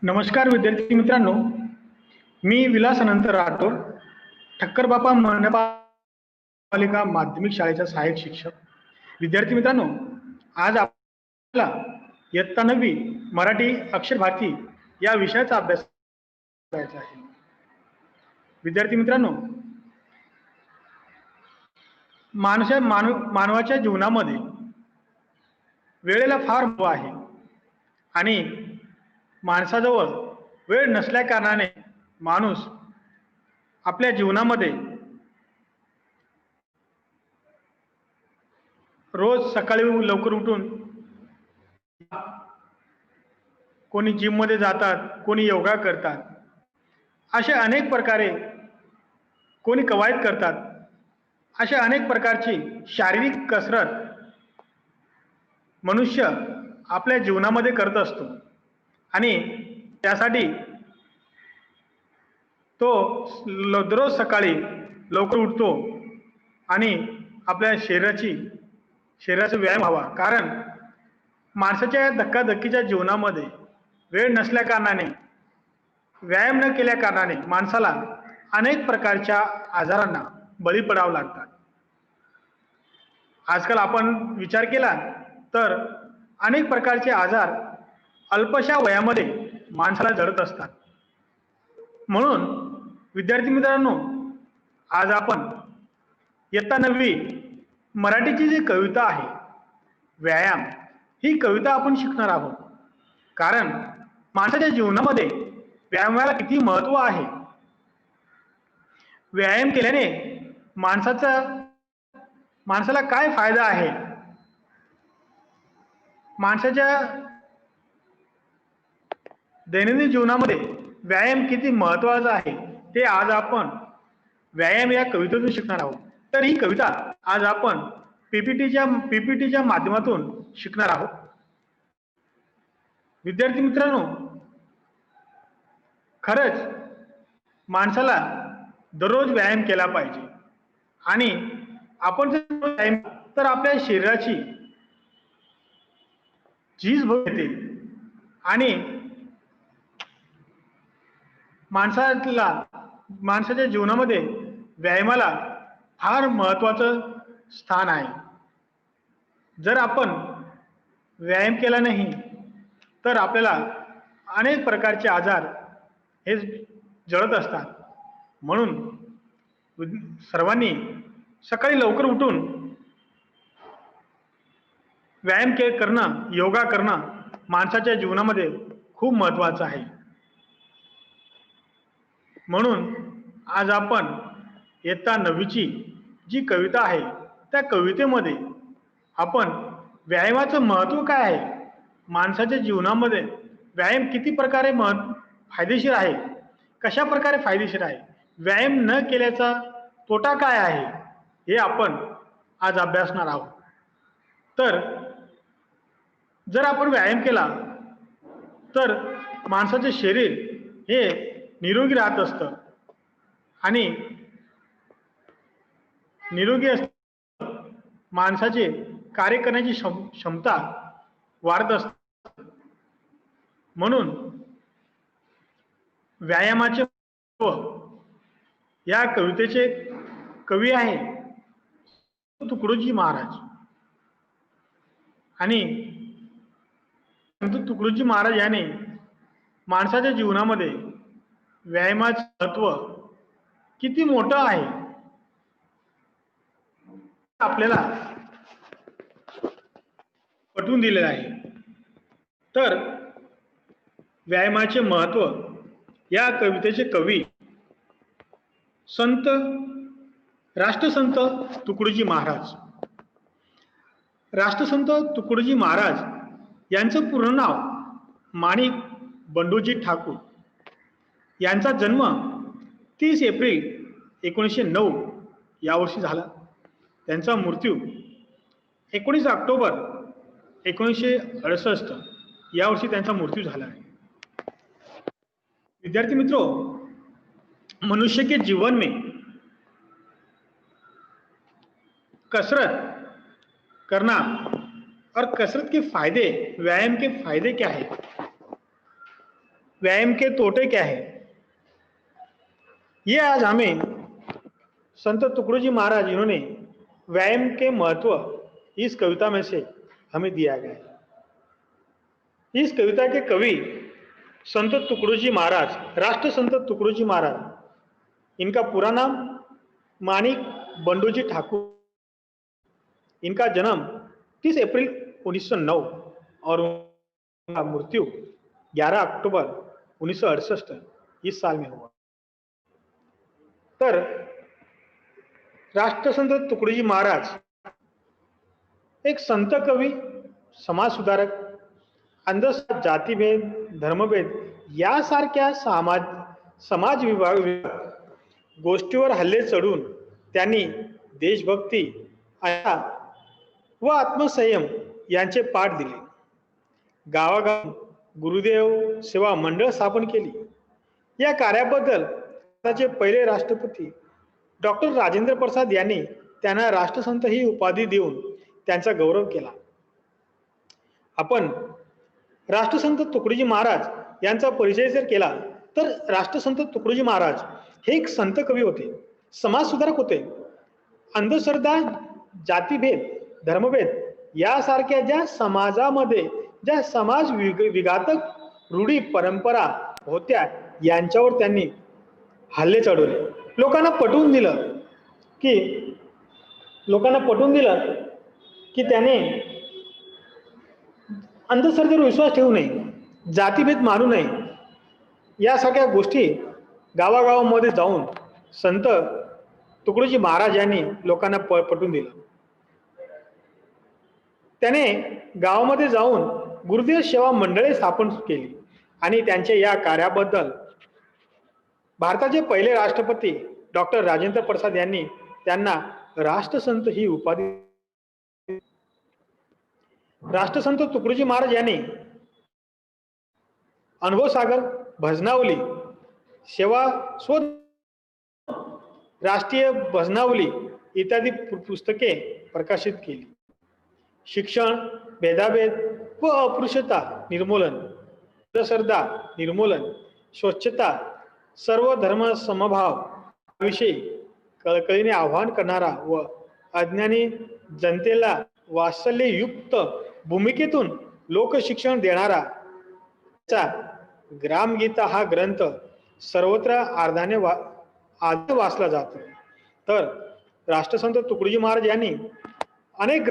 नमस्कार विद्यार्थी मित्रांनो, मी विलास अनंत राठोड, ठक्करबापा मनपालिका माध्यमिक शाळेचा सहाय्यक शिक्षक. विद्यार्थी मित्रांनो, आज आपल्याला इयत्ता 9वी मराठी अक्षर भारती या विषयाचा अभ्यास करायचा आहे. विद्यार्थी मित्रांनो, मानवाच्या जीवनामध्ये वेळेला फार महत्त्व आहे आणि माणसाजवळ वेळ नसल्या कारणाने माणूस आपल्या जीवनामध्ये रोज सकाळी लवकर उठून कोणी जिममध्ये जातात, कोणी योगा करतात, असे अनेक प्रकारे कोणी कवायत करतात. अशा अनेक प्रकारची शारीरिक कसरत मनुष्य आपल्या जीवनामध्ये करत असतो आणि त्यासाठी तो दररोज सकाळी लवकर उठतो आणि आपल्या शरीराचा व्यायाम व्हावा. कारण माणसाच्या धक्काधक्कीच्या जीवनामध्ये वेळ नसल्या कारणाने, व्यायाम न केल्या कारणाने माणसाला अनेक प्रकारच्या आजारांना बळी पडावं लागतात. आजकाल आपण विचार केला तर अनेक प्रकारचे आजार अल्पशा वयामध्ये माणसाला जडत असतात. म्हणून विद्यार्थी मित्रांनो, आज आपण इयत्ता 9वी मराठीची जी कविता आहे व्यायाम, ही कविता आपण शिकणार आहोत. कारण माणसाच्या जीवनामध्ये व्यायामाला किती महत्त्व आहे. व्यायाम केल्याने माणसाला काय फायदा आहे, माणसाच्या दैनंदिन जीवनामध्ये व्यायाम किती महत्त्वाचा आहे ते आज आपण व्यायाम या कवितेतून शिकणार आहोत. तर ही कविता आज आपण पीपीटीच्या माध्यमातून शिकणार आहोत. विद्यार्थी मित्रांनो, खरंच माणसाला दररोज व्यायाम केला पाहिजे आणि आपण जर व्यायाम तर आपल्या शरीराची झीज येते आणि माणसाच्या जीवनामध्ये व्यायामाला फार महत्त्वाचं स्थान आहे. जर आपण व्यायाम केला नाही तर आपल्याला अनेक प्रकारचे आजार हे जळत असतात. म्हणून सर्वांनी सकाळी लवकर उठून व्यायाम करणं, योगा करणं माणसाच्या जीवनामध्ये खूप महत्त्वाचं आहे. म्हणून आज आपण इयत्ता 9वीची जी कविता आहे त्या कवितेमध्ये आपण व्यायामाचं महत्त्व काय आहे, माणसाच्या जीवनामध्ये व्यायाम किती प्रकारे फायदेशीर आहे, कशा प्रकारे फायदेशीर आहे, व्यायाम न केल्याचा तोटा काय आहे, हे आपण आज अभ्यासणार आहोत. तर जर आपण व्यायाम केला तर माणसाचे शरीर हे निरोगी राहत असतं आणि निरोगी असतं माणसाचे कार्य करण्याची क्षमता वाढत असते. म्हणून व्यायामाचे या कवितेचे कवी आहे तुकडोजी महाराज आणि तुकडोजी महाराज याने माणसाच्या जीवनामध्ये व्यायामाचे महत्त्व किती मोठं आहे आपल्याला पटवून दिलेलं आहे. तर व्यायामाचे महत्त्व या कवितेचे कवी राष्ट्रसंत तुकडोजी महाराज. राष्ट्रसंत तुकडोजी महाराज यांचं पूर्ण नाव माणिक बंडोजी ठाकूर. यांचा जन्म 30 एप्रिल 1909 या वर्षी झाला. त्यांचा मृत्यू 19 ऑक्टोबर 1968 या वर्षी त्यांचा मृत्यू झाला आहे. विद्यार्थी मित्रों, मनुष्य के जीवन में कसरत करना और कसरत के फायदे, व्यायाम के फायदे क्या है? व्यायाम के तोटे क्या है, ये आज हमें संत तुकडोजी महाराज इन्होंने व्यायाम के महत्व इस कविता में से हमें दिया गया है। इस कविता के कवि संत तुकडोजी महाराज, राष्ट्र संत तुकडोजी महाराज, इनका पूरा नाम मानिक बंडोजी ठाकुर। इनका जन्म 30 अप्रैल 1909 और उनका मृत्यु 11 अक्टूबर 1968 इस साल में हुआ। तर राष्ट्रसंत तुकडोजी महाराज एक संत कवी, समाज सुधारक, अंधश्रद्धा, जातीभेद, धर्मभेद यासारख्या समाज विभाग गोष्टीवर हल्ले चढून त्यांनी देशभक्ती व आत्मसंयम यांचे पाठ दिले. गावागाव गुरुदेव सेवा मंडळ स्थापन केली. या कार्याबद्दल भारताचे पहिले राष्ट्रपती डॉक्टर राजेंद्र प्रसाद यांनी त्यांना राष्ट्रसंत ही उपाधी देऊन त्यांचा गौरव केला. आपण राष्ट्रसंत तुकडोजी महाराज यांचा परिचय जर केला तर राष्ट्रसंत तुकडोजी महाराज हे एक संत कवी होते, समाज सुधारक होते. अंधश्रद्धा, जातीभेद, धर्मभेद यासारख्या ज्या समाजामध्ये ज्या समाज विघातक रूढी परंपरा होत्या यांच्यावर त्यांनी हल्ले चढवले. लोकांना पटवून दिलं की त्याने अंधश्रद्धेवर विश्वास ठेवू नये, जातीभेद मानू नये. या सगळ्या गोष्टी गावागावामध्ये जाऊन संत तुकडोजी महाराज यांनी लोकांना पटवून दिलं. त्याने गावामध्ये जाऊन गुरुदेव सेवा मंडळे स्थापन केली आणि त्यांच्या या कार्याबद्दल भारताचे पहिले राष्ट्रपती डॉक्टर राजेंद्र प्रसाद यांनी त्यांना राष्ट्रसंत ही उपाधी. राष्ट्रसंत तुकडोजी महाराज यांनी अनुभव सागर, भजनावली, सेवा शोध, राष्ट्रीय भजनावली इत्यादी पुस्तके प्रकाशित केली. शिक्षण, भेदाभेद व अस्पृश्यता निर्मूलन, अंधश्रद्धा निर्मूलन, स्वच्छता, सर्व धर्म समभाव विषयी कळकळीने आवाहन करणारा व अज्ञानी जनतेला वात्सल्ययुक्त भूमिकेतून लोकशिक्षण देणारा ग्रामगीता हा ग्रंथ सर्वत्र आदराने वाचला जातो. तर राष्ट्रसंत तुकडोजी महाराज यांनी अनेक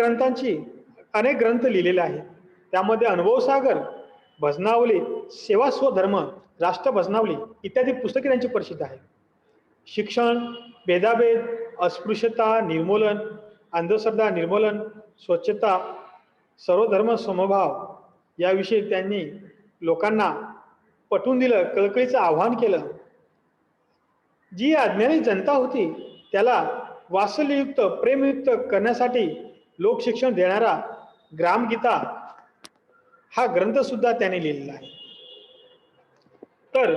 ग्रंथ लिहिलेले आहेत. त्यामध्ये अनुभव सागर, भजनावली, सेवा स्वधर्म, राष्ट्र भजनावली इत्यादी पुस्तके त्यांची प्रसिद्ध आहेत. शिक्षण, भेदाभेद, अस्पृश्यता निर्मूलन, अंधश्रद्धा निर्मूलन, स्वच्छता, सर्वधर्म समभाव याविषयी त्यांनी लोकांना पटवून दिलं, कळकळीचं आव्हान केलं. जी अज्ञानी जनता होती त्याला वात्सल्ययुक्त, प्रेमयुक्त करण्यासाठी लोकशिक्षण देणारा ग्रामगीता हा ग्रंथ सुद्धा त्याने लिहिलेला आहे. तर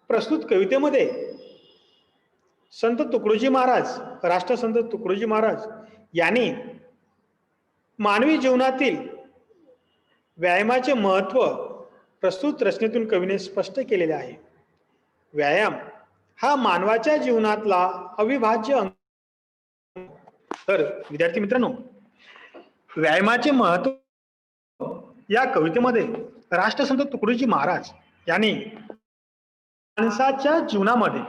प्रस्तुत कवितेमध्ये संत तुकडोजी महाराज, राष्ट्रसंत तुकडोजी महाराज यांनी मानवी जीवनातील व्यायामाचे महत्व प्रस्तुत रचनेतून कवीने स्पष्ट केलेले आहे. व्यायाम हा मानवाच्या जीवनातला अविभाज्य अंग. तर विद्यार्थी मित्रांनो, व्यायामाचे महत्व या कवितेमध्ये राष्ट्रसंत तुकडोजी महाराज यांनी माणसाच्या जीवनामध्ये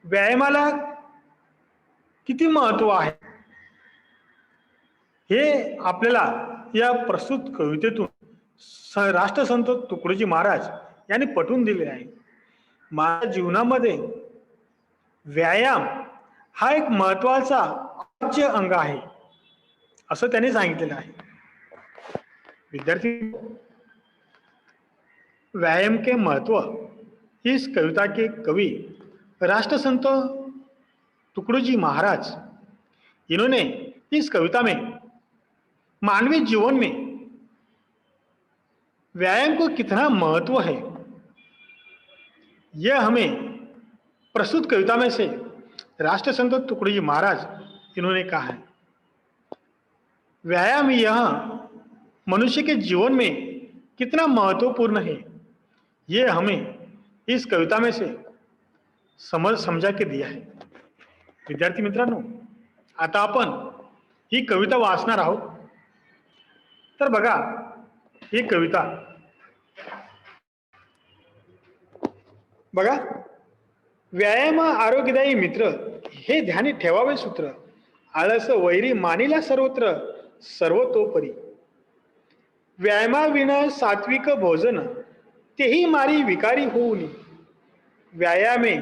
व्यायामाला किती महत्व आहे हे आपल्याला या प्रस्तुत कवितेतून राष्ट्रसंत तुकडोजी महाराज यांनी पटवून दिले आहे. माझ्या जीवनामध्ये व्यायाम हा एक महत्वाचा अविभाज्य अंग आहे असं त्यांनी सांगितलेलं आहे. विद्यार्थी, व्यायाम के महत्व इस कविता के कवि राष्ट्रसंत तुकडोजी महाराज इन्होंने इस कविता में मानवीय जीवन में व्यायाम को कितना महत्व है यह हमें प्रस्तुत कविता में से राष्ट्रसंत तुकडोजी महाराज इन्होंने कहा है. व्यायाम यह मनुष्य के जीवन में कितना महत्वपूर्ण है, ये हमें इस कविता में से समझा के दिया है. विद्यार्थी मित्रांनो, आता आपण ही कविता वाचणार आहोत. तर बघा, ही कविता बघा, व्यायाम आरोग्यदायी मित्र, हे ध्यानी ठेवावे सूत्र, आळस वैरी मानिला सर्वत्र, सर्वतोपरी. व्यायामाविना सात्विक भोजन, तेही मारी विकारी होऊनी. व्यायामे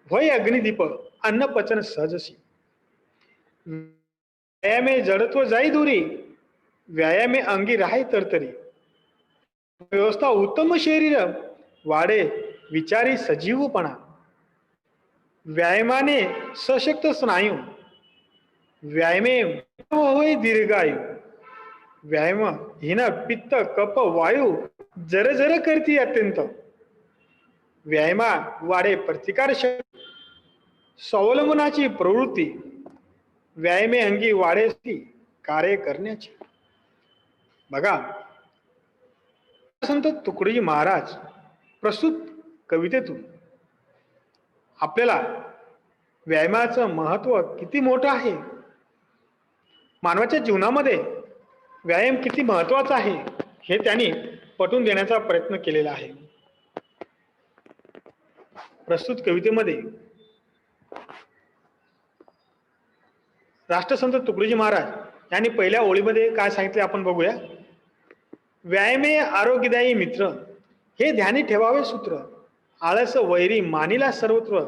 वय अग्निदीप, अन्न पचन सहजशी. व्यायामे जडत्व जाई दूरी, व्यायामे अंगी राहे तरतरी. व्यवस्था उत्तम शरीर, वाढे विचारी सजीवपणा. व्यायामाने सशक्त स्नायू, व्यायामे होय दीर्घायू. व्यायाम हिना पित्त कप वायू, जर जर करती अत्यंत. व्यायामा वाढे प्रतिकार शक्ती, स्वावलंबनाची प्रवृत्ती. व्यायामे अंगी वाढे कार्य करण्याची. बघा, संत तुकडोजी महाराज प्रस्तुत कवितेतून आपल्याला व्यायामाचं महत्व किती मोठं आहे, मानवाच्या जीवनामध्ये व्यायाम किती महत्वाचा आहे, हे त्यांनी पटवून देण्याचा प्रयत्न केलेला आहे. प्रस्तुत कवितेमध्ये राष्ट्रसंत तुकडोजी महाराज यांनी पहिल्या ओळीमध्ये काय सांगितले आपण बघूया. व्यायामे आरोग्यदायी मित्र, हे ध्यानी ठेवावे सूत्र, आळस वैरी मानिला सर्वत्र,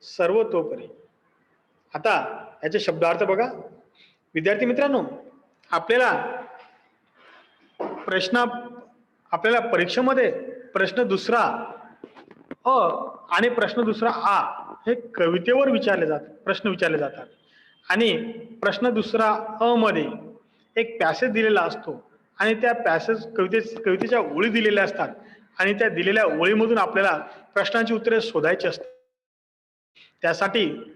सर्वतोपरी. आता याचे शब्दार्थ बघा. विद्यार्थी मित्रांनो, आपल्याला परीक्षेमध्ये प्रश्न दुसरा अ आणि प्रश्न दुसरा आ हे कवितेवर प्रश्न विचारले जातात. आणि प्रश्न दुसरा अ मध्ये एक पॅसेज दिलेला असतो आणि त्या पॅसेज कवितेच्या ओळी दिलेल्या असतात आणि त्या दिलेल्या ओळीमधून आपल्याला प्रश्नांची उत्तरे शोधायची असतात. त्यासाठी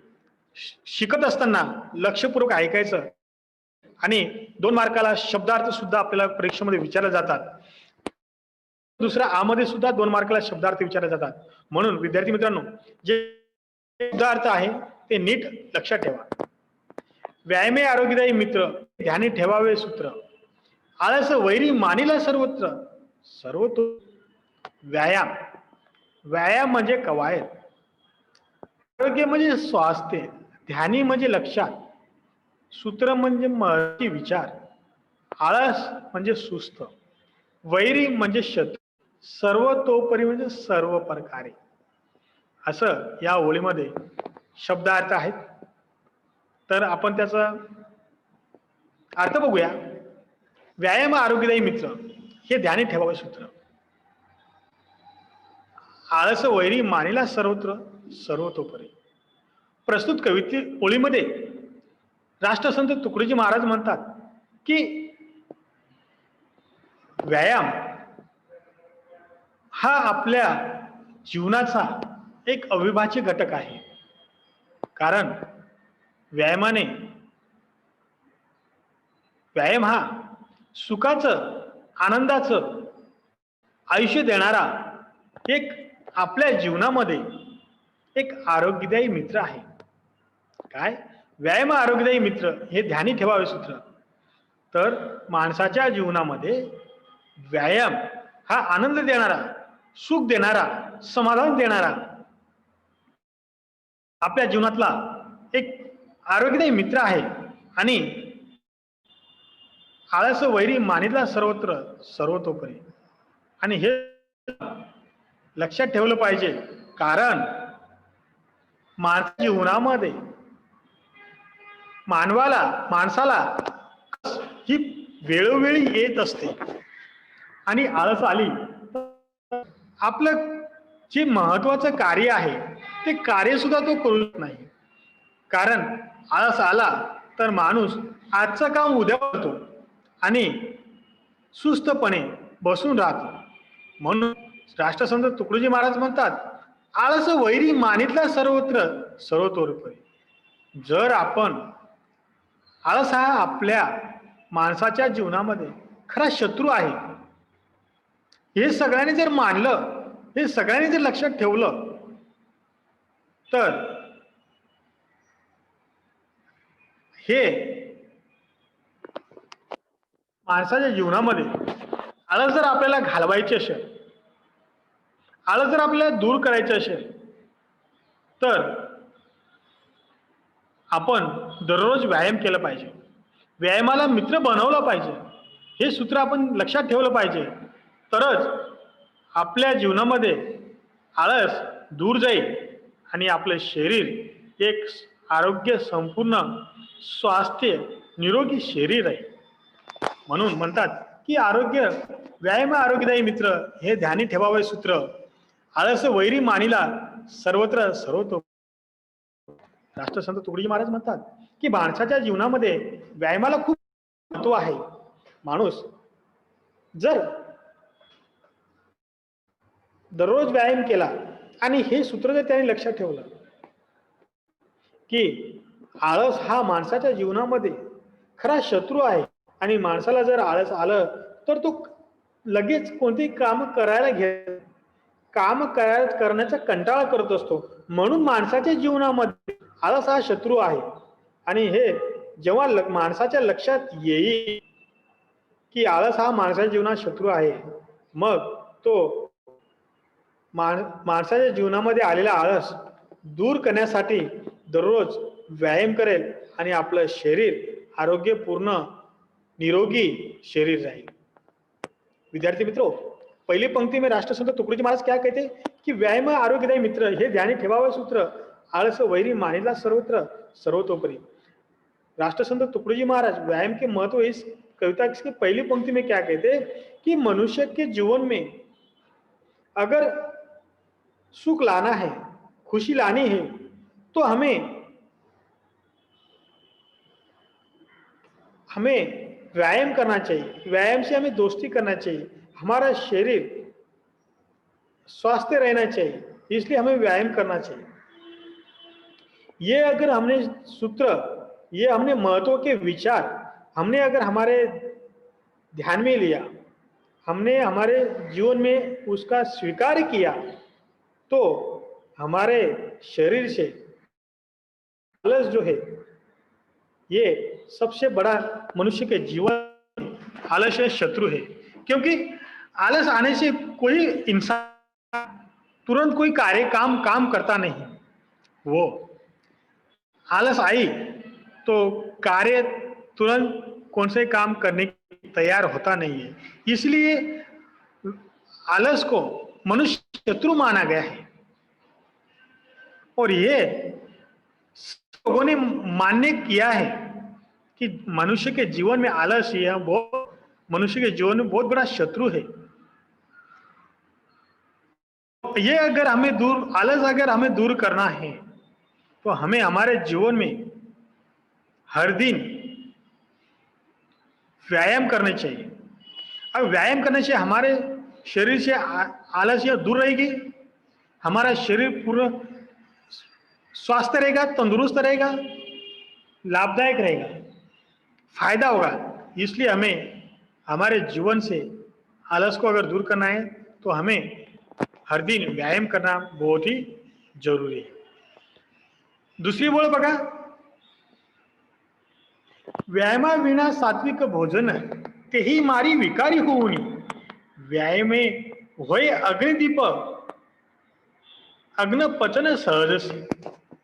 शिकत असताना लक्षपूर्वक ऐकायचं आणि 2 मार्काला शब्दार्थ सुद्धा आपल्याला परीक्षेमध्ये विचारले जातात. दुसरा आ मध्ये सुद्धा 2 मार्काला शब्दार्थ विचारले जातात. म्हणून विद्यार्थी मित्रांनो, जे शब्दार्थ आहे ते नीट लक्षात ठेवा. व्यायामे आरोग्यदायी मित्र, ध्यानी ठेवावे सूत्र, आळस वैरी मानिला सर्वत्र, सर्वतो. व्यायाम म्हणजे कवायत, आरोग्य म्हणजे स्वास्थ्य, ध्यानी म्हणजे लक्षात, सूत्र म्हणजे महत्त्वाचे विचार, आळस म्हणजे सुस्त, वैरी म्हणजे शत्रू, सर्वतोपरी म्हणजे सर्व प्रकारे. असं या ओळीमध्ये शब्दार्थ आहेत. तर आपण त्याचा अर्थ बघूया. व्यायाम आरोग्यदायी मित्र, हे ध्यानी ठेवावे सूत्र, आळस वैरी मानिला सर्वत्र, सर्वतोपरी. प्रस्तुत कविते ओळीमध्ये राष्ट्रसंत तुकडोजी महाराज म्हणतात की व्यायाम हा आपल्या जीवनाचा एक अविभाज्य घटक आहे. कारण व्यायाम हा सुखाचं, आनंदाचं आयुष्य देणारा एक आपल्या जीवनामध्ये एक आरोग्यदायी मित्र आहे. काय? व्यायाम आरोग्यदायी मित्र, हे ध्यानी ठेवावे सूत्र. तर माणसाच्या जीवनामध्ये व्यायाम हा आनंद देणारा, सुख देणारा, समाधान देणारा आपल्या जीवनातला एक आरोग्यदायी मित्र आहे. आणि आळस वैरी मानिला सर्वत्र, सर्वतोपरी. आणि हे लक्षात ठेवलं पाहिजे, कारण मानवी जीवनामध्ये माणसाला ही वेळोवेळी येत असते आणि आळस आली तर आपलं जे महत्वाचं कार्य आहे ते कार्य सुद्धा तो करू शकत नाही. कारण आळस आला तर माणूस आजचं काम उद्या करतो आणि सुस्तपणे बसून राहतो. म्हणून राष्ट्रसंत तुकडोजी महाराज म्हणतात, आळस वैरी मानितला सर्वत्र, सर्वतोपरी. जर आपण आळस हा आपल्या माणसाच्या जीवनामध्ये खरा शत्रू आहे. हे सगळ्यांनी जर मानलं, हे सगळ्यांनी जर लक्षात ठेवलं, तर हे माणसाच्या जीवनामध्ये आळस जर आपल्याला घालवायची असेल, आळस जर आपल्याला दूर करायचं असेल, तर आपण दररोज व्यायाम केला पाहिजे. व्यायामाला मित्र बनवला पाहिजे. हे सूत्र आपण लक्षात ठेवलं पाहिजे. तरच आपल्या जीवनामध्ये आळस दूर जाईल आणि आपलं शरीर एक आरोग्य संपूर्ण स्वास्थ्य निरोगी शरीर आहे. म्हणून म्हणतात की व्यायाम आरोग्यदायी मित्र हे ध्यानी ठेवावे सूत्र. आळस वैरी मानिला सर्वत्र सर्वतो. राष्ट्रसंत तुकडोजी महाराज म्हणतात की माणसाच्या जीवनामध्ये व्यायामाला खूप महत्व आहे. माणूस जर दररोज व्यायाम केला आणि हे सूत्र जर त्याने लक्षात ठेवलं की आळस हा माणसाच्या जीवनामध्ये खरा शत्रू आहे आणि माणसाला जर आळस आलं तर तो लगेच कोणतेही काम करायला करण्याचा कंटाळा करत असतो. म्हणून माणसाच्या जीवनामध्ये आळस हा शत्रू आहे आणि हे जेव्हा माणसाच्या लक्षात येईल की आळस हा माणसाच्या जीवनात शत्रू आहे, मग तो माणसाच्या जीवनामध्ये आलेला आळस दूर करण्यासाठी दररोज व्यायाम करेल आणि आपलं शरीर आरोग्यपूर्ण निरोगी शरीर राहील. विद्यार्थी मित्रों, पहली पंक्ति में राष्ट्रसंत तुकडोजी महाराज क्या कहते कि व्यायाम आरोग्यदायी मित्र हे ध्यानी ठेवावे सूत्र. आळस वैरी मानिला सर्वत्र सर्वतोपरि. राष्ट्रसंत तुकडोजी महाराज व्यायाम के महत्व इस कविता की पहली पंक्ति में क्या कहते कि मनुष्य के जीवन में अगर सुख लाना है, खुशी लानी है, तो हमें व्यायाम करना चाहिए. व्यायाम से हमें दोस्ती करना चाहिए. हमारा शरीर स्वस्थ रहना चाहिए, इसलिए हमें व्यायाम करना चाहिए. ये अगर हमने सूत्र, ये हमने महत्व के विचार हमने अगर हमारे ध्यान में लिया, हमने हमारे जीवन में उसका स्वीकार किया, तो हमारे शरीर से आलस जो है, ये सबसे बड़ा मनुष्य के जीवन आलस्य शत्रु है. क्योंकि आलस आने से कोई इंसान तुरंत कोई काम करता नहीं. वो आलस आई तो कार्य तुरंत कौन से काम करने के तैयार होता नहीं है. इसलिए आलस को मनुष्य शत्रु माना गया है और ये लोगों ने मान्य किया है कि मनुष्य के जीवन में आलस यह मनुष्य के जीवन में बहुत बड़ा शत्रु है. ये आलस अगर हमें दूर करना है तो हमें हमारे जीवन में हर दिन व्यायाम करने चाहिए. अब व्यायाम करने से हमारे शरीर से आलस्य दूर रहेगी, हमारा शरीर पूरा स्वस्थ रहेगा, तंदुरुस्त रहेगा, लाभदायक रहेगा, फायदा होगा. इसलिए हमें हमारे जीवन से आलस को अगर दूर करना है तो हमें हर दिन व्यायाम करना बहुत ही जरूरी है. दुसरी ओळ बघा, व्यायामाविना सात्विक भोजन तेही मारी विकारी होऊनी. व्यायामे होय अग्निदीप अग्न पचन सहजसी.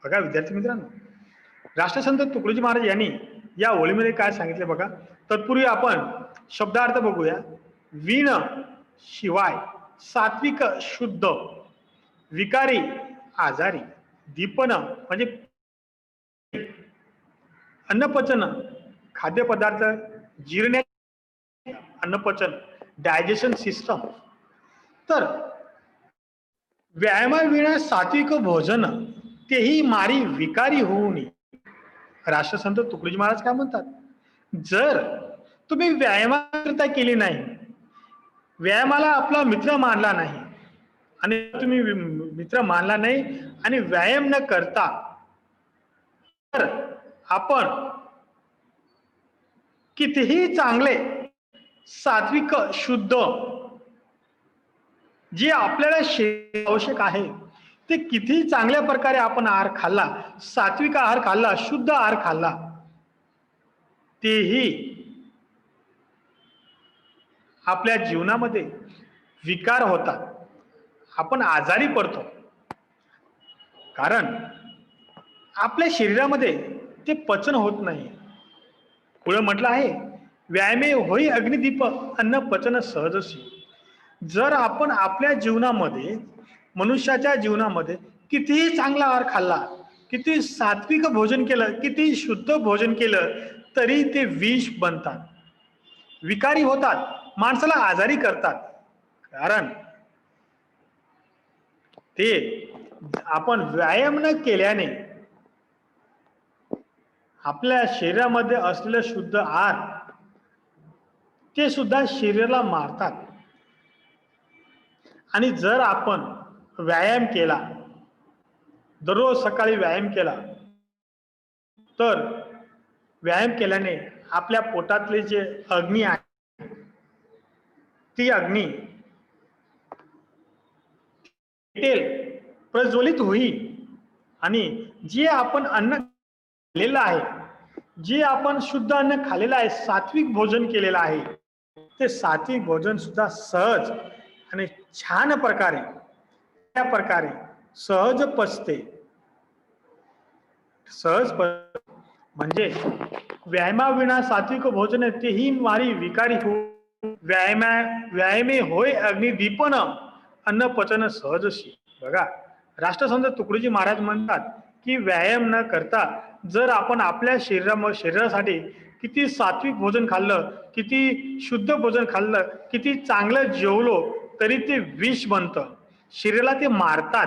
बघा विद्यार्थी मित्रांनो, राष्ट्रसंत तुकडोजी महाराज यांनी या ओळीमध्ये काय सांगितले बघा. तत्पूर्वी आपण शब्दार्थ बघूया. विण शिवाय सात्विक शुद्ध, विकारी आजारी, दीपन म्हणजे अन्नपचन खाद्यपदार्थ जीर्ण, अन्नपचन डायजेशन सिस्टम. तर व्यायामाविना सात्विक भोजन तेही मारी विकारी होऊ नये. राष्ट्रसंत तुकडोजी महाराज काय म्हणतात, जर तुम्ही व्यायामाकरिता केली नाही, व्यायामाला आपला मित्र मानला नाही आणि तुम्ही मित्र मानला नाही आणि व्यायाम न करता तर आपण कितीही चांगले सात्विक शुद्ध जे आपल्याला शरीर आवश्यक आहे ते कितीही चांगल्या प्रकारे आपण आहार खाल्ला, सात्विक आहार खाल्ला, शुद्ध आहार खाल्ला, तेही आपल्या जीवनामध्ये विकार होतात. आपण आजारी पडतो. कारण आपल्या शरीरामध्ये ते पचन होत नाही. पुढे म्हटलं आहे, व्यायामे होई अग्निदीप अन्न पचन सहजशी. जर आपण आपल्या जीवनामध्ये, मनुष्याच्या जीवनामध्ये कितीही चांगला आहार खाल्ला, किती सात्विक भोजन केलं, किती शुद्ध भोजन केलं, तरी ते विष बनतात, विकारी होतात, माणसाला आजारी करतात. कारण ते आपण व्यायाम न केल्याने आपल्या शरीरामध्ये असलेलं शुद्ध आहार ते सुद्धा शरीराला मारतात. आणि जर आपण व्यायाम केला, दररोज सकाळी व्यायाम केला, तर व्यायाम केल्याने आपल्या पोटातले जे अग्नी आहे ती अग्नी पेटेल, प्रज्वलित होईल. आणि जे आपण अन्न खाल्लेलं आहे, जे आपण शुद्ध अन्न खाल्लेलं आहे, सात्विक भोजन केलेलं आहे, ते सात्विक भोजन सुद्धा सहज आणि छान प्रकारे त्या प्रकारे सहज पचते. सहज म्हणजे व्यायामाविना सात्विक भोजन तेही मारी विकारी हो. व्यायामे होय अग्निदीपन अन्न पचन सहजशी. बघा, राष्ट्रसंत तुकडोजी महाराज म्हणतात की व्यायाम न करता जर आपण आपल्या शरीरासाठी किती सात्विक भोजन खाल्लं, किती शुद्ध भोजन खाल्लं, किती चांगलं जेवलो, तरी ते विष बनतं, शरीराला ते मारतात.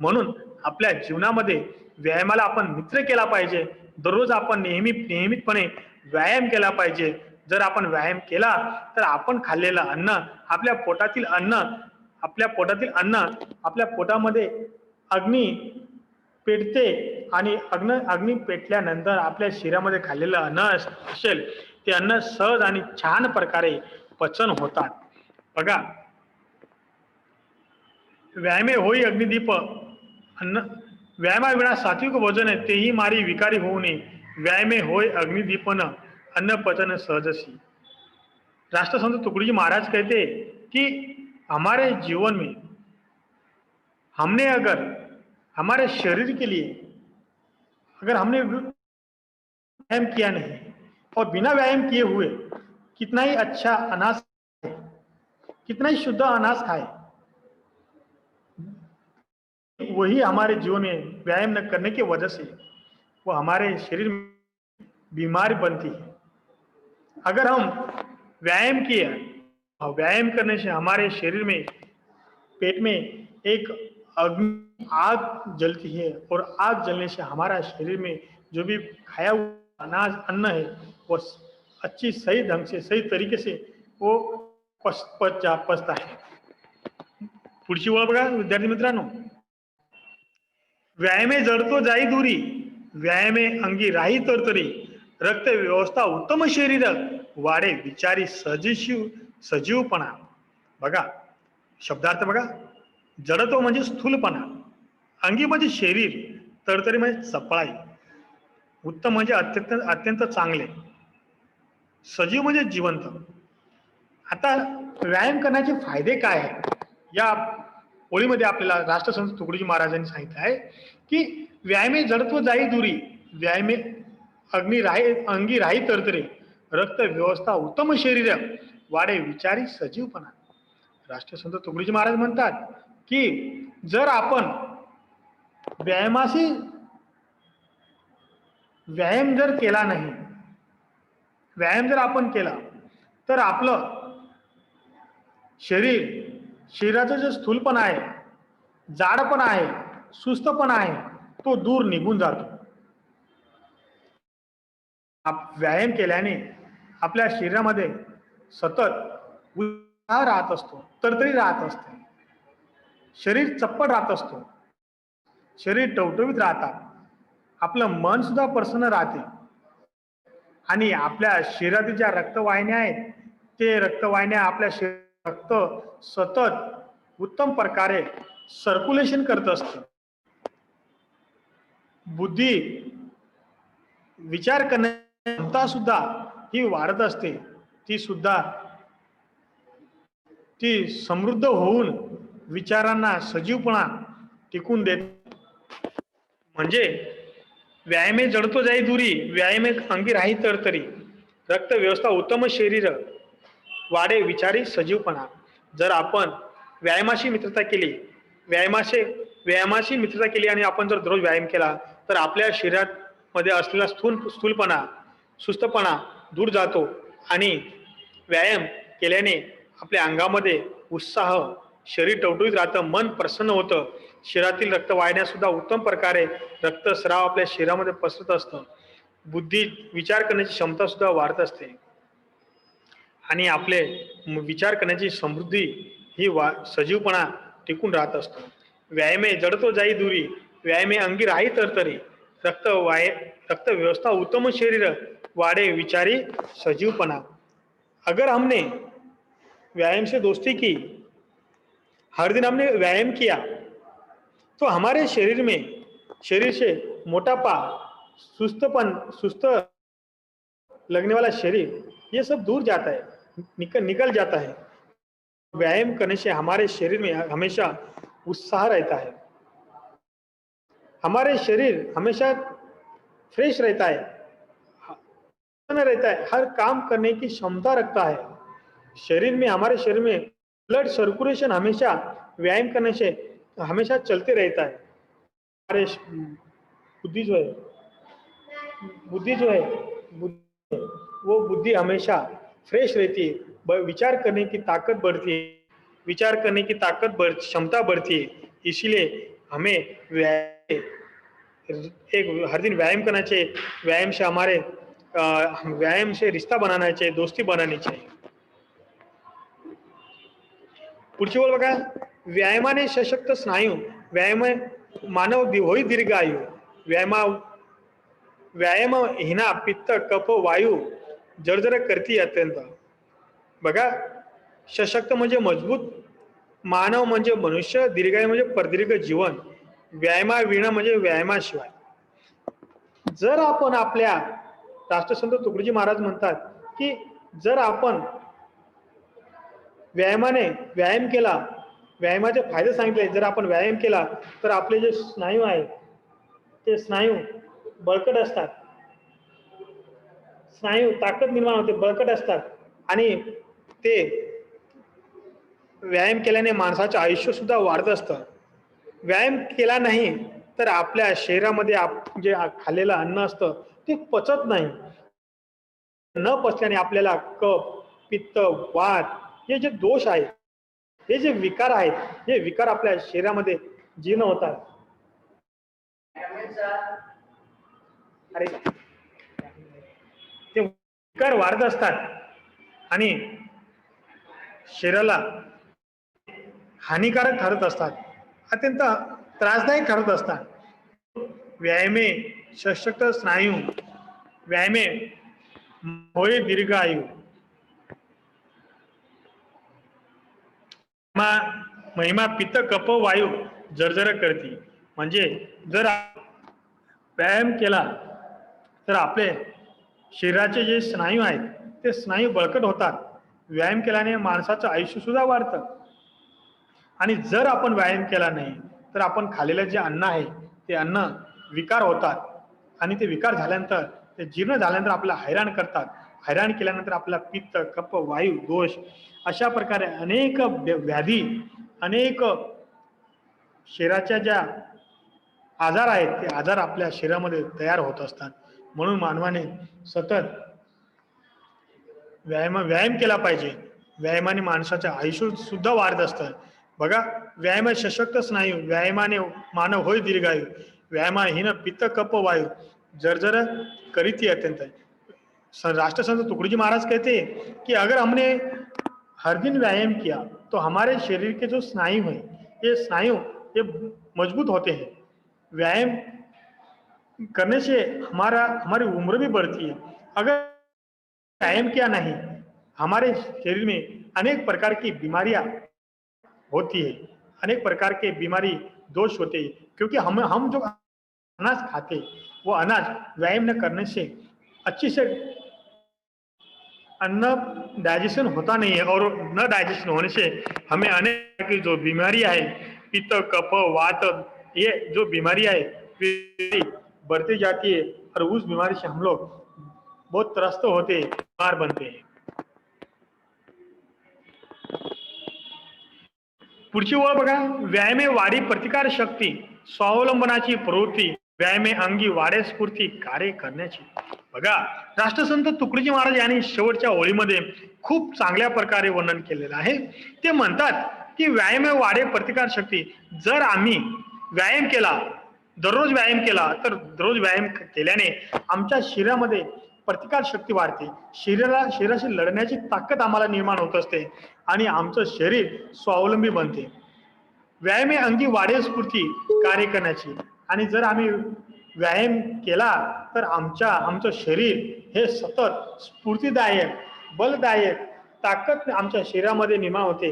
म्हणून आपल्या जीवनामध्ये व्यायामाला आपण मित्र केला पाहिजे. दररोज आपण नियमितपणे व्यायाम केला पाहिजे. जर आपण व्यायाम केला तर आपण खाल्लेलं अन्न, आपल्या पोटातील अन्न, आपल्या पोटामध्ये अग्नी पेटते आणि अग्नी पेटल्यानंतर आपल्या शरीरामध्ये खाल्लेलं अन्न असेल ते अन्न सहज आणि छान प्रकारे पचन होतात. बघा, व्यायामे होई अग्निदीप अन्न व्यायामाविना सात्विक भोजन तेही मारी विकारी होऊ नये. व्यायामे होय अग्निदीपन अन्न पचन सहजसी. राष्ट्रसंत तुकडोजी महाराज कहते कि हमारे जीवन में हमने अगर हमारे शरीर के लिए अगर हमने व्यायाम किया नहीं और बिना व्यायाम किए हुए कितना ही अच्छा अनाज, कितना ही शुद्ध अनाज खाए, वही हमारे जीवन में व्यायाम न करने की वजह से वो हमारे शरीर में बीमारी बनती है. अगर हम व्यायाम किए और व्यायाम करने से हमारे शरीर में, पेट में एक आग जलती है और आग जलने से हमारा शरीर में जो भी खाया हुआ अनाज अन्न है वो अच्छी सही ढंग से, सही तरीके से वो पचता है. पुढची ओळ बघा विद्यार्थी मित्रांनो, व्यायामे जडतो जाई दूरी, व्यायामे अंगी राही तरतरी, रक्त व्यवस्था उत्तम शरीर, वाढे विचारी सजीवपणा. बघा, शब्दार्थ बघा, जडतो म्हणजे स्थूलपणा, अंगी म्हणजे शरीर, तरतरी म्हणजे चपळाई, उत्तम म्हणजे अत्यंत चांगले, सजीव म्हणजे जिवंत. आता व्यायाम करण्याचे फायदे काय आहेत, या ओळीमध्ये आपल्याला राष्ट्रसंत तुकडोजी महाराजांनी सांगितलं आहे की व्यायामे जडत्व जाई दूरी, व्यायामे अंगी राही तरतरी, रक्त व्यवस्था उत्तम शरीर, वाढे विचारी सजीवपणा. राष्ट्रसंत तुकडोजी महाराज म्हणतात की जर आपण व्यायाम जर केला नाही, व्यायाम जर आपण केला तर आपलं शरीराचं जे स्थूलपणा आहे, जाडपणा आहे, सुस्तपणा आहे, तो दूर निघून जातो. व्यायाम केल्याने आपल्या शरीरामध्ये सतत उत्साह राहत असतो, तरतरी राहत असते, शरीर चप्पट राहत असतो, शरीर टवटवीत राहतात, आपलं मन सुद्धा प्रसन्न राहते आणि आपल्या शरीरातील ज्या रक्तवाहिन्या आहेत ते रक्तवाहिन्या आपल्या रक्त सतत उत्तम प्रकारे सर्क्युलेशन करत असतं. बुद्धी विचार करण्याची क्षमता सुद्धा ही वाढत असते. ती सुद्धा ती समृद्ध होऊन विचारांना सजीवपणा टिकून देत. म्हणजे व्यायामे जडतो जाई दुरी, व्यायामे अंगी राही तरतरी, रक्त व्यवस्था उत्तम शरीर, वाढे विचारी सजीवपणा. जर आपण व्यायामाशी मित्रता केली, व्यायामाशी मित्रता केली आणि आपण जर दररोज व्यायाम केला तर आपल्या शरीरात मध्ये असलेला स्थूलपणा, सुस्तपणा दूर जातो आणि व्यायाम केल्याने आपल्या अंगामध्ये उत्साह, शरीर टवटवीत राहतं, मन प्रसन्न होतं, शरीरातील रक्तवाहिन्या सुद्धा उत्तम प्रकारे रक्तस्राव आपल्या शरीरामध्ये पसरत असतं, बुद्धी विचार करण्याची क्षमता सुद्धा वाढत असते आणि आपले विचार करण्याची समृद्धी ही सजीवपणा टिकून राहत असतो. व्यायामे जडतो जाई दुरी, व्यायामे अंगी राही तरतरी, रक्त व्यवस्था उत्तम शरीर, वाड़े विचारी सजीवपना. अगर हमने व्यायाम से दोस्ती की, हर दिन हमने व्यायाम किया, तो हमारे शरीर से मोटापा, सुस्त लगने वाला शरीर, ये सब दूर जाता है, निकल जाता है. व्यायाम करने से हमारे शरीर में हमेशा उत्साह रहता है, हमारे शरीर हमेशा फ्रेश रहता है, हर काम करने की क्षमता रखता है. हमारे शरीर में ब्लड सर्कुलेशन हमेशा व्यायाम करने से हमेशा चलते रहता है. हमारे बुद्धि जो है वो बुद्धि हमेशा फ्रेश रहती है, विचार करने की ताकत बढ़ती है, क्षमता बढ़ती है. इसीलिए हमें हर दिन व्यायाम करना चाहिए. व्यायाम से रिश्ता बनाना चाहिए, दोस्ती बनानी चाहिए. पुढची बोल बघा, व्यायामाने सशक्त स्नायू, व्यायाम मानव होई दीर्घायू, व्यायाम हिना पित्त कफ वायू जर्जर करती अत्यंत. बघा, सशक्त म्हणजे मजबूत, मानव म्हणजे मनुष्य, दीर्घायू म्हणजे प्रदीर्घ जीवन, व्यायामाविना म्हणजे व्यायामाशिवाय. जर आपण आपल्या राष्ट्रसंत तुकडोजी महाराज म्हणतात की जर आपण व्यायाम केला, व्यायामाचे फायदे सांगितले, जर आपण व्यायाम केला तर आपले जे स्नायू आहेत ते स्नायू बळकट असतात, स्नायू ताकद निर्माण होते, बळकट असतात आणि ते व्यायाम केल्याने माणसाचं आयुष्य सुद्धा वाढत असतं. व्यायाम केला नाही तर आपल्या शरीरामध्ये जे खाल्लेलं अन्न असतं ते पचत नाही, न पचल्याने आपल्याला कफ, पित्त, वात हे जे दोष आहेत, हे जे विकार आहेत, हे विकार आपल्या शरीरामध्ये जीर्ण होतात. अरे ते विकार वाढत असतात आणि शरीराला हानिकारक ठरत असतात, अत्यंत त्रासदायक ठरत असतात. व्यायामे सशक्त स्नायू, व्यायामे होय दीर्घ आयु, महिमा पित्त कफ वायू जर्जर करती. म्हणजे जर व्यायाम केला तर आपले शरीराचे जे स्नायू आहेत ते स्नायू बळकट होतात. व्यायाम केल्याने माणसाचं आयुष्य सुद्धा वाढतं. आणि जर आपण व्यायाम केला नाही तर आपण खाल्लेलं जे अन्न आहे ते अन्न विकार होतात आणि ते विकार झाल्यानंतर, ते जीर्ण झाल्यानंतर आपल्याला हैराण करतात. हैराण केल्यानंतर आपल्याला पित्त, कफ, वायू दोष अशा प्रकारे अनेक व्याधी, अनेक शरीराच्या ज्या आजार आहेत ते आजार आपल्या शरीरामध्ये तयार होत असतात. म्हणून मानवाने सतत व्यायाम केला पाहिजे. व्यायामाने माणसाचं आयुष्य सुद्धा वाढत असतं. बघा, व्यायाम सशक्त स्नायू, व्यायामाने मानव होय दीर्घायू, व्यायामाहीन पित्त कफ वायु जर्जर करीती अत्यंत. राष्ट्रसंत तुकडोजी महाराज कहते कि अगर हमने हर दिन व्यायाम किया तो हमारे शरीर के जो स्नायु हैं, ये स्नायु ये मजबूत होते हैं. व्यायाम करने से हमारी उम्र भी बढ़ती है. अगर व्यायाम किया नहीं, हमारे शरीर में अनेक प्रकार की बीमारियां होती है, अनेक प्रकार के बीमारी दोष होते हैं, क्योंकि हम जो अनाज खाते वो अनाज व्यायाम न करने से अच्छी से अन्न डाइजेशन होता नहीं है, और न डाइजेशन होने से हमें अनेक की जो बीमारियां है, पित्त, कफ, वात, ये जो बीमारियां है बढ़ती जाती है, और उस बीमारी से हम लोग बहुत त्रस्त होते हैं, बीमार बनते हैं। पुढची ओळ बघा, व्यायामे वाढी प्रतिकार शक्ती, स्वावलंबनाची प्रवृत्ती, व्यायामे अंगी वाढे स्फूर्ती कार्य करण्याची. बघा, राष्ट्रसंत तुकडोजी महाराज यांनी शेवटच्या ओळीमध्ये खूप चांगल्या प्रकारे वर्णन केलेलं आहे. ते म्हणतात की व्यायामे वाढे प्रतिकार शक्ती. जर आम्ही व्यायाम केला, दररोज व्यायाम केला, तर दररोज व्यायाम केल्याने आमच्या शरीरामध्ये प्रतिकार शक्ती वाढते, शरीराशी लढण्याची ताकद आम्हाला निर्माण होत असते, आणि आमचं शरीर स्वावलंबी बनते. व्यायामे अंगी वाढे स्फूर्ती कार्य करण्याची. आणि जर आम्ही व्यायाम केला तर आमचं शरीर हे सतत स्फूर्तीदायक, बलदायक ताकद आमच्या शरीरामध्ये निर्माण होते,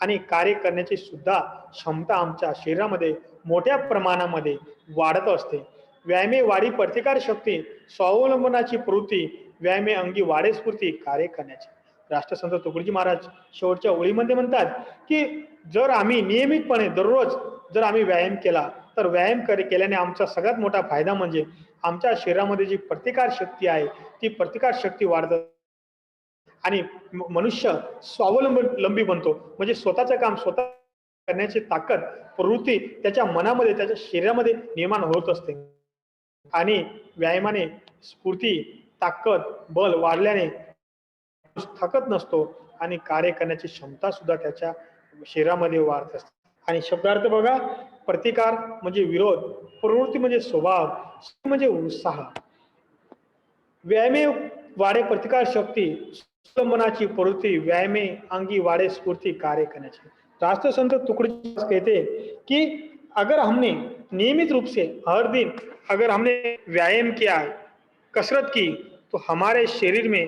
आणि कार्य करण्याची सुद्धा क्षमता आमच्या शरीरामध्ये मोठ्या प्रमाणामध्ये वाढत असते. व्यायामे वाढी प्रतिकार शक्ती, स्वावलंबनाची प्रवृत्ती, व्यायामे अंगी वाढे स्फूर्ती कार्य करण्याची. राष्ट्रसंत तुकडोजी महाराज शेवटच्या ओळीमध्ये म्हणतात की जर आम्ही नियमितपणे दररोज जर आम्ही व्यायाम केला, तर व्यायाम केल्याने आमचा सगळ्यात मोठा फायदा म्हणजे आमच्या शरीरामध्ये जी प्रतिकार शक्ती आहे ती प्रतिकार शक्ती वाढते, आणि मनुष्य स्वावलंबी बनतो, म्हणजे स्वतःचं काम स्वतः करण्याची ताकद, प्रवृत्ती त्याच्या मनामध्ये, त्याच्या शरीरामध्ये निर्माण होत असते. आणि व्यायामाने स्फूर्ती, ताकद, बल वाढल्याने थकत नसतो, आणि कार्य करण्याची क्षमता सुद्धा त्याच्या शरीरामध्ये वाढत असते. आणि शब्दार्थ बघा, प्रतिकार म्हणजे विरोध, प्रवृत्ती म्हणजे स्वभाव, म्हणजे उत्साह. व्यायामे वाढे प्रतिकार शक्ती, स्वावलंबनाची प्रवृत्ती, व्यायामे अंगी वाढे स्फूर्ति कार्य करण्याची. राष्ट्रसंत तुकडोजी कहते कि अगर हमने नियमित रूप से हर दिन अगर हमने व्यायाम किया, कसरत की, तो हमारे शरीर में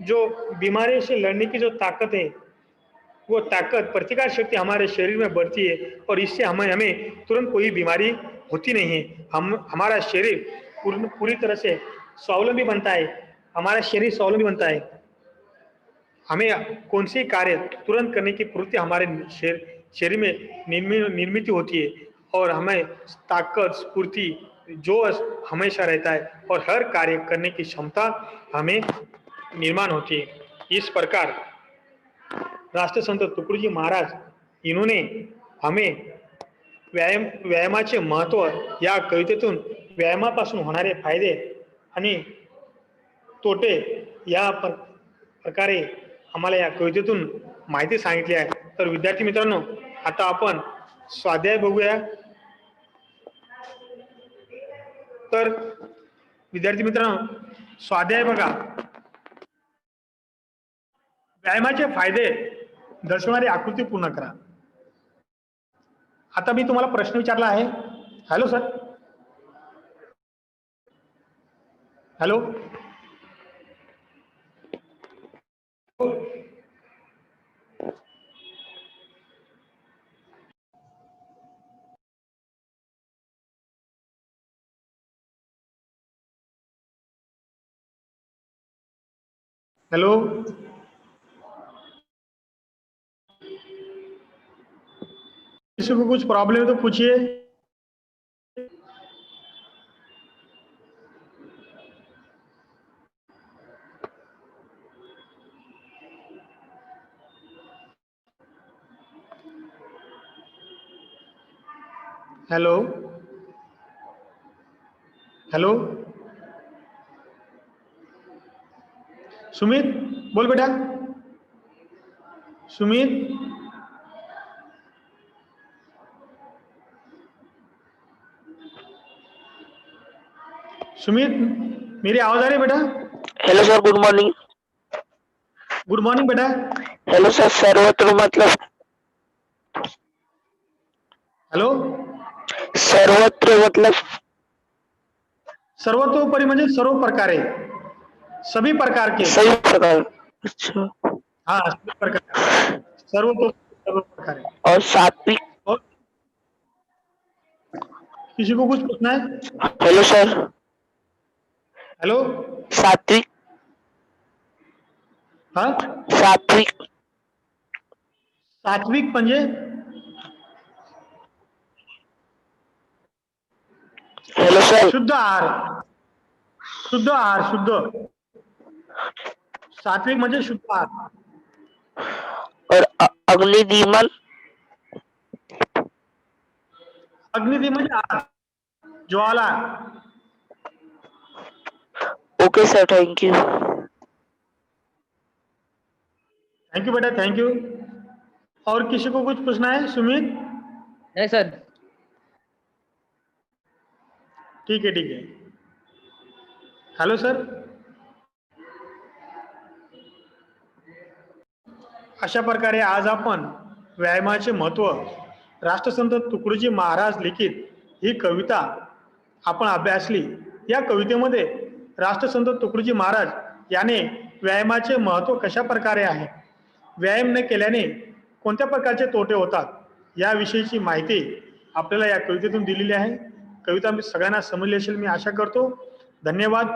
जो बीमारी से लड़ने की जो ताकत है, वो ताकत, प्रतिकार शक्ति हमारे शरीर में बढ़ती है, और इससे हमें तुरंत कोई बीमारी होती नहीं है. हमारा शरीर पूरी तरह से स्वावलंबी बनता है, हमारा शरीर स्वावलंबी बनता है. हमें कौन सी कार्य तुरंत करने की प्रवृत्ति हमारे शरीर में निर्मित होती है, और हमें ताकत, स्फूर्ति, जोश हमेशा रहता है, और हर कार्य करने की क्षमता हमें निर्माण होती है. इस प्रकार राष्ट्रसंत तुकडोजी महाराज इन्होंने हमें व्यायामाचे महत्व या कवितेतून व्यायामापासून होणारे फायदे आणि तोटे या प्रकारे आम्हाला या कवितेतून माहिती सांगितली आहे. तर विद्यार्थी मित्रांनो, आता आपण स्वाध्याय बघूया. तर विद्यार्थी मित्रांनो, स्वाध्याय बघा, व्यायामाचे फायदे दर्शवणारी आकृती पूर्ण करा. आता मी तुम्हाला प्रश्न विचारला आहे. हॅलो सर, हॅलो, हेलो, किसी को कुछ प्रॉब्लम है तो पूछिए. हेलो, हेलो, सुमित बोल बेटा. सुमित, सुमित, मेरी आवाज आ रही है बेटा? Hello sir, good morning. Good morning बेटा. हेलो सर, सर्वत्र मतलब हेलो, सर्वत्र मतलब सर्वतोपरी म्हणजे सर्व प्रकारे, सभी प्रकार के, सभी प्रकार। अच्छा। हाँ सभी प्रकार, सर्व प्रकार है। और सात्विक। और किसी को कुछ पूछना है? Hello sir. हेलो। सात्विक। हाँ, सात्विक। सात्विक म्हणजे हेलो सर। शुद्ध आहार, शुद्ध आहार, शुद्ध, सात्विक म्हणजे शुद्ध आहार. और अग्निदीमन। अग्निदी म्हणजे आहार, ज्वाला. Okay sir, thank you. Thank you बेटा, थैंक यू. और किसी को कुछ पूछना है? सुमित? नहीं सर। ठीक है, ठीक है. Hello sir. अशा प्रकारे आज आपण व्यायामाचे महत्व, राष्ट्रसंत तुकडोजी महाराज लिखित ही कविता आपण अभ्यासली. या कवितेमध्ये राष्ट्रसंत तुकडोजी महाराज याने व्यायामाचे महत्व कशा प्रकारे आहे, व्यायाम न केल्याने कोणत्या प्रकारचे तोटे होतात, याविषयीची माहिती आपल्याला या कवितेतून दिलेली आहे. कविता मी सगळ्यांना समजली असेल मी आशा करतो. धन्यवाद.